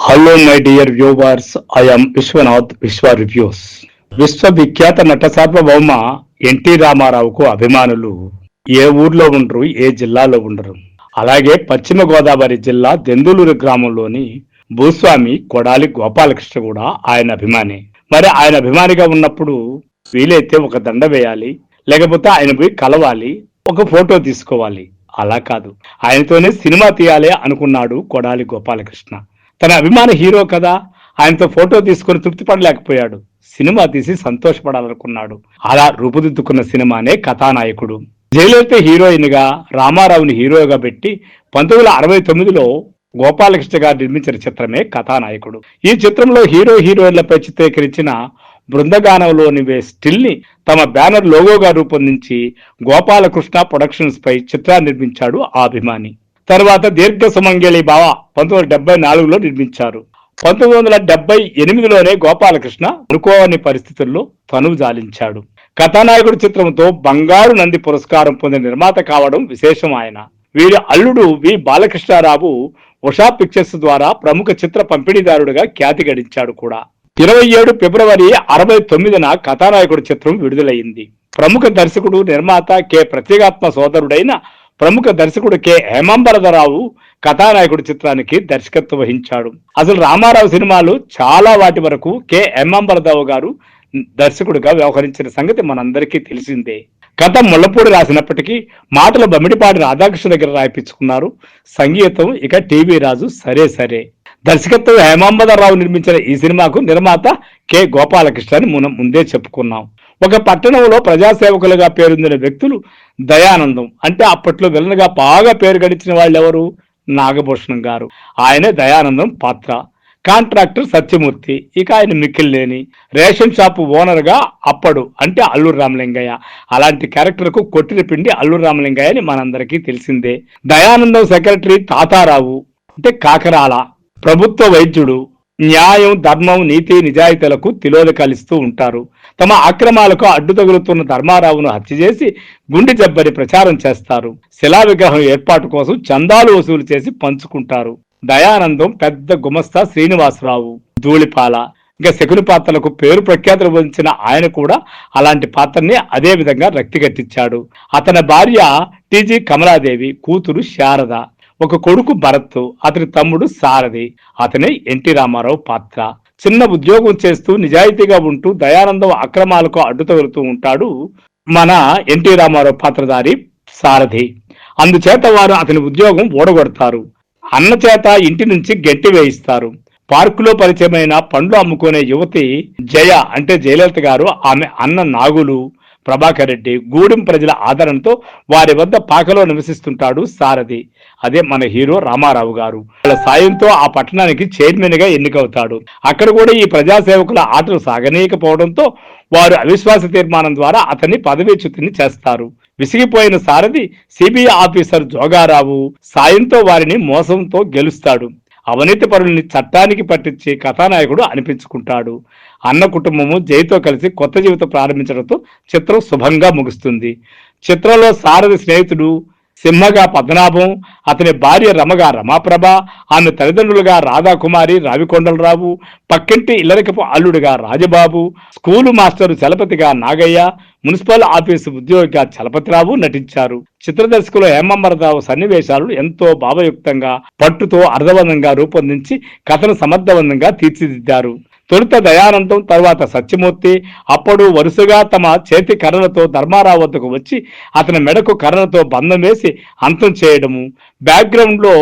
Hello my dear viewers, I am Vishwanath Vishwa reviews. విశ్వవిఖ్యాత నట సార్వభౌమ ఎన్టీ రామారావుకు అభిమానులు ఏ ఊర్లో ఉండరు, ఏ జిల్లాలో ఉండరు. అలాగే పశ్చిమ గోదావరి జిల్లా దెందులూరు గ్రామంలోని భూస్వామి కొడాలి గోపాలకృష్ణ కూడా ఆయన అభిమాని. మరి ఆయన అభిమానిగా ఉన్నప్పుడు వీలైతే ఒక దండ వేయాలి, లేకపోతే ఆయన పోయి కలవాలి, ఒక ఫోటో తీసుకోవాలి. అలా కాదు, ఆయనతోనే సినిమా తీయాలి అనుకున్నాడు కొడాలి గోపాలకృష్ణ. తన అభిమాన హీరో కదా, ఆయనతో ఫోటో తీసుకుని తృప్తి పడలేకపోయాడు. సినిమా తీసి సంతోషపడాలనుకున్నాడు. అలా రూపుదిద్దుకున్న సినిమానే కథానాయకుడు. జయలలిత హీరోయిన్ గా రామారావుని హీరోగా పెట్టి 1969లో గోపాలకృష్ణ గారు నిర్మించిన చిత్రమే కథానాయకుడు. ఈ చిత్రంలో హీరో హీరోయిన్లపై చిత్రీకరించిన బృందగానంలోని స్టిల్ ని తమ బ్యానర్ లోగోగా రూపొందించి గోపాలకృష్ణ ప్రొడక్షన్స్ పై చిత్రాన్ని నిర్మించాడు ఆ అభిమాని. తర్వాత దీర్ఘ సుమంగళి బావ 1974లో నిర్మించారు. 1978లోనే గోపాలకృష్ణ అనుకోని పరిస్థితుల్లో తనువు జాలించాడు. కథానాయకుడు చిత్రంతో బంగారు నంది పురస్కారం పొందిన నిర్మాత కావడం విశేషం. ఆయన వీరి అల్లుడు వి బాలకృష్ణారావు ఉషా పిక్చర్స్ ద్వారా ప్రముఖ చిత్ర పంపిణీదారుడిగా ఖ్యాతి గడించాడు కూడా. 27 ఫిబ్రవరి 69న కథానాయకుడు చిత్రం విడుదలైంది. ప్రముఖ దర్శకుడు నిర్మాత కె ప్రత్యేగాత్మ సోదరుడైన ప్రముఖ దర్శకుడు కె హేమాంబరధరావు కథానాయకుడు చిత్రానికి దర్శకత్వం వహించాడు. అసలు రామారావు సినిమాలు చాలా వాటి వరకు కె హేమాంబరధరావు గారు దర్శకుడిగా వ్యవహరించిన సంగతి మనందరికీ తెలిసిందే. కథ ముళ్ళపూడి రాసినప్పటికీ మాటలు బమ్మిడిపాటి రాధాకృష్ణ దగ్గర రాయిపించుకున్నారు. సంగీతం ఇక టీవీ రాజు సరే. దర్శకత్వం హేమాంబరధరావు నిర్మించిన ఈ సినిమాకు నిర్మాత కె గోపాలకృష్ణ అని మనం ముందే చెప్పుకున్నాం. ఒక పట్టణంలో ప్రజాసేవకులుగా పేరొందిన వ్యక్తులు దయానందం, అంటే అప్పట్లో విలన్గా బాగా పేరు గడించిన వాళ్ళు ఎవరు? నాగభూషణం గారు. ఆయనే దయానందం పాత్ర. కాంట్రాక్టర్ సత్యమూర్తి, ఇక ఆయన మిక్కిల్లేని. రేషన్ షాపు ఓనర్ గా అప్పడు అంటే అల్లూరు రామలింగయ్య. అలాంటి క్యారెక్టర్ కు కొట్టిన పిండి అల్లూరు రామలింగయ్య అని మనందరికీ తెలిసిందే. దయానందం సెక్రటరీ తాతారావు అంటే కాకరాల. ప్రభుత్వ వైద్యుడు. న్యాయం, ధర్మం, నీతి, నిజాయితీలకు తిలోదకాలిస్తూ ఉంటారు. తమ అక్రమాలకు అడ్డు తగులుతున్న ధర్మారావును హత్య చేసి గుండె జబ్బని ప్రచారం చేస్తారు. శిలా విగ్రహం ఏర్పాటు కోసం చందాలు వసూలు చేసి పంచుకుంటారు. దయానందం పెద్ద గుమస్తా శ్రీనివాసరావు, ధూళిపాల. ఇంకా శకుని పాత్రలకు పేరు ప్రఖ్యాతులు వహించిన ఆయన కూడా అలాంటి పాత్రని అదే విధంగా రక్తిగట్టించాడు. అతని భార్య టిజి కమలాదేవి, కూతురు శారద, ఒక కొడుకు భరత్, అతని తమ్ముడు సారథి. అతనే ఎన్టీ రామారావు పాత్ర. చిన్న ఉద్యోగం చేస్తూ నిజాయితీగా ఉంటూ దయానందం అక్రమాలకు అడ్డు తగులుతూ ఉంటాడు మన ఎన్టీ రామారావు పాత్రధారి సారథి. అందుచేత వారు అతని ఉద్యోగం ఓడగొడతారు. అన్న చేత ఇంటి నుంచి గెట్టి వేయిస్తారు. పార్కులో పరిచయమైన పండ్లు అమ్ముకునే యువతి జయ అంటే జయలలిత గారు, ఆమె అన్న నాగులు ప్రభాకర్ రెడ్డి, గూడెం ప్రజల ఆదరణతో వారి వద్ద పాకలో నివసిస్తుంటాడు సారథి. అదే మన హీరో రామారావు గారు. వాళ్ళ సాయంతో ఆ పట్టణానికి చైర్మన్ గా ఎన్నికవుతాడు. అక్కడ కూడా ఈ ప్రజాసేవకుల ఆటలు సాగనీయకపోవడంతో వారు అవిశ్వాస తీర్మానం ద్వారా అతన్ని పదవీచ్యుతిని చేస్తారు. విసిగిపోయిన సారథి సిబిఐ ఆఫీసర్ జోగారావు సాయంతో వారిని మోసంతో గెలుస్తాడు. అవినీతి పరుల్ని చట్టానికి పట్టించి కథానాయకుడు అనిపించుకుంటాడు. అన్న కుటుంబము జైతో కలిసి కొత్త జీవితం ప్రారంభించడంతో చిత్రం శుభంగా ముగుస్తుంది. చిత్రంలో సారథి స్నేహితుడు సింహగా పద్మనాభం, అతని భార్య రమగా రమాప్రభ, ఆమె తల్లిదండ్రులుగా రాధాకుమారి రావికొండలరావు, పక్కింటి ఇల్లరికపు అల్లుడుగా రాజబాబు, స్కూలు మాస్టరు చలపతిగా నాగయ్య, మున్సిపల్ ఆఫీసు ఉద్యోగిగా చలపతిరావు నటించారు. చిత్రదర్శకులు హేమాంబరధరావు సన్నివేశాలను ఎంతో భావయుక్తంగా, పట్టుతో అర్థవంతంగా రూపొందించి కథను సమర్థవంతంగా తీర్చిదిద్దారు. తొలుత దయానందం, తర్వాత సత్యమూర్తి అప్పుడు వరుసగా తమ చేతి కర్రలతో ధర్మారావు వద్దకు వచ్చి అతని మెడకు కర్రలతో బంధం వేసి అంతం చేయడము, బ్యాక్గ్రౌండ్ లో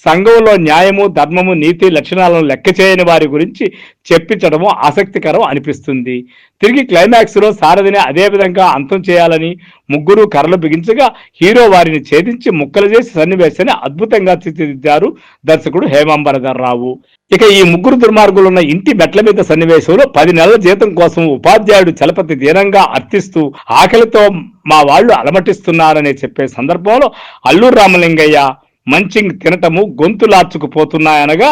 సంఘంలో న్యాయము, ధర్మము, నీతి లక్షణాలను లెక్క చేయని వారి గురించి చెప్పించడము ఆసక్తికరం అనిపిస్తుంది. తిరిగి క్లైమాక్స్ లో సారథిని అదే విధంగా అంతం చేయాలని ముగ్గురు కర్రలు బిగించగా హీరో వారిని ఛేదించి ముక్కలు చేసి సన్నివేశాన్ని అద్భుతంగా తీర్చిదిద్దారు దర్శకుడు హేమాంబరధరావు. ఇక ఈ ముగ్గురు దుర్మార్గులున్న ఇంటి మెట్ల మీద సన్నివేశంలో 10 నెలల జీతం కోసం ఉపాధ్యాయుడు చలపతి దీనంగా అర్థిస్తూ ఆకలితో మా వాళ్ళు అలమటిస్తున్నారని చెప్పే సందర్భంలో అల్లూరు రామలింగయ్య మంచింగ్ తినటము గొంతులార్చుకుపోతున్నాయనగా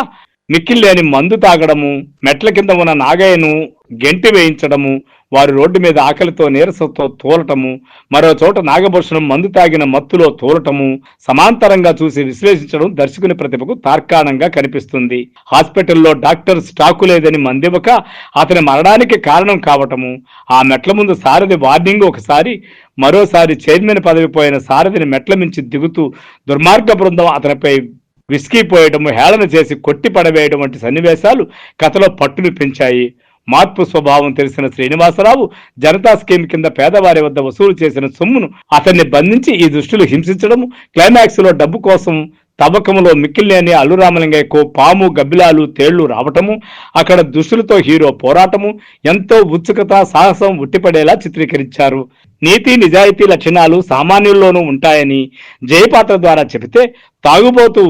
మిక్కిల్లేని మందు తాగడము, మెట్ల కింద ఉన్న నాగయ్యను గెంటి వేయించడము, వారు రోడ్డు మీద ఆకలితో నీరసంతో తూలటము, మరో చోట నాగభూషణం మందు తాగిన మత్తులో తూలటము సమాంతరంగా చూసి విశ్లేషించడం దర్శకుని ప్రతిభకు తార్కాణంగా కనిపిస్తుంది. హాస్పిటల్లో డాక్టర్ స్టాకు లేదని మందివ్వక అతని మరణానికి కారణం కావటము, ఆ మెట్ల ముందు సారథి వార్నింగ్ ఒకసారి, మరోసారి చైర్మన్ పదవి పోయిన సారథిని మెట్ల మించి దిగుతూ దుర్మార్గ బృందం అతనిపై విసిగిపోయడము, హేళన చేసి కొట్టి పడవేయడం వంటి సన్నివేశాలు కథలో పట్టును పెంచాయి. మార్పు స్వభావం తెలిసిన శ్రీనివాసరావు జనతా స్కీమ్ కింద పేదవారి వద్ద వసూలు చేసిన సొమ్మును అతన్ని బంధించి ఈ దుష్టులు హింసించడము, క్లైమాక్స్ లో డబ్బు కోసం తవ్వకంలో మిక్కిలినేని అల్లురామలింగయ్యకు పాము గబ్బిలాలు తేళ్లు రావటము, అక్కడ దుష్టులతో హీరో పోరాటము ఎంతో ఉత్సుకత సాహసం ఉట్టిపడేలా చిత్రీకరించారు. నీతి నిజాయితీ లక్షణాలు సామాన్యుల్లోనూ ఉంటాయని జయపాత్ర ద్వారా చెబితే, తాగుబోతూ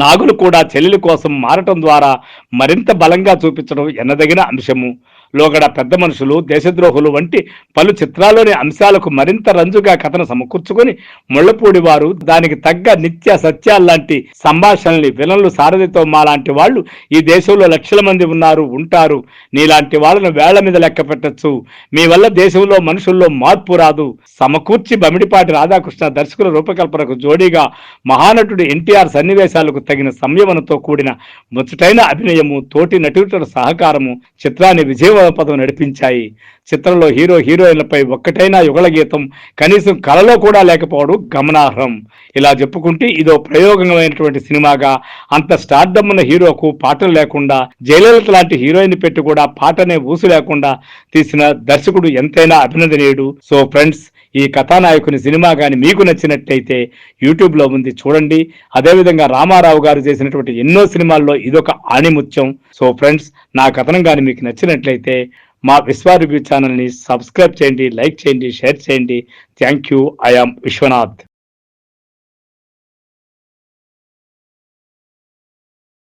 నాగులు కూడా చెల్లెలి కోసం మారటం ద్వారా మరింత బలంగా చూపించడం ఎన్నదగిన అంశము. లోగడ పెద్ద మనుషులు, దేశద్రోహులు వంటి పలు చిత్రాల్లోని అంశాలకు మరింత రంజుగా కథను సమకూర్చుకొని ముళ్లపూడి వారు దానికి తగ్గ నిత్య సత్యాల్లాంటి సంభాషణల్ని విలన్లు సారథితో మాలాంటి వాళ్ళు ఈ దేశంలో లక్షల మంది ఉన్నారు, ఉంటారు, నీలాంటి వాళ్ళను వేళ్ల మీద లెక్క పెట్టచ్చు, మీ వల్ల దేశంలో మనుషుల్లో మార్పు రాదు సమకూర్చి బమిడిపాటి రాధాకృష్ణ దర్శకుల రూపకల్పనకు జోడీగా మహానటుడు ఎన్టీఆర్ సన్నివేశాలకు తగిన సంయమనంతో కూడిన ముచ్చటైన అభినయము, తోటి నటుల సహకారము చిత్రాన్ని విజయపదం నడిపించాయి. చిత్రంలో హీరో హీరోయిన్లపై ఒక్కటైనా యుగళ గీతం కనీసం కలలో కూడా లేకపోవడం గమనార్హం. ఇలా చెప్పుకుంటే ఇదో ప్రయోగమైనటువంటి సినిమాగా, అంత స్టార్డమ్ ఉన్న హీరోకు పాటలు లేకుండా, జయలలిత లాంటి హీరోయిన్ పెట్టి కూడా పాటనే ఊసు లేకుండా తీసిన దర్శకుడు ఎంతైనా అభినందనీయుడు. సో ఫ్రెండ్స్, ఈ కథానాయకుని సినిమా కానీ మీకు నచ్చినట్టయితే యూట్యూబ్లో ఉంది, చూడండి. అదేవిధంగా రామారావు గారు చేసినటువంటి ఎన్నో సినిమాల్లో ఇదొక ఆణిముత్యం. సో ఫ్రెండ్స్, నా కథనం కానీ మీకు నచ్చినట్లయితే మా విశ్వ రివ్యూ ఛానల్ని సబ్స్క్రైబ్ చేయండి, లైక్ చేయండి, షేర్ చేయండి. Thank you. I am Vishwanath.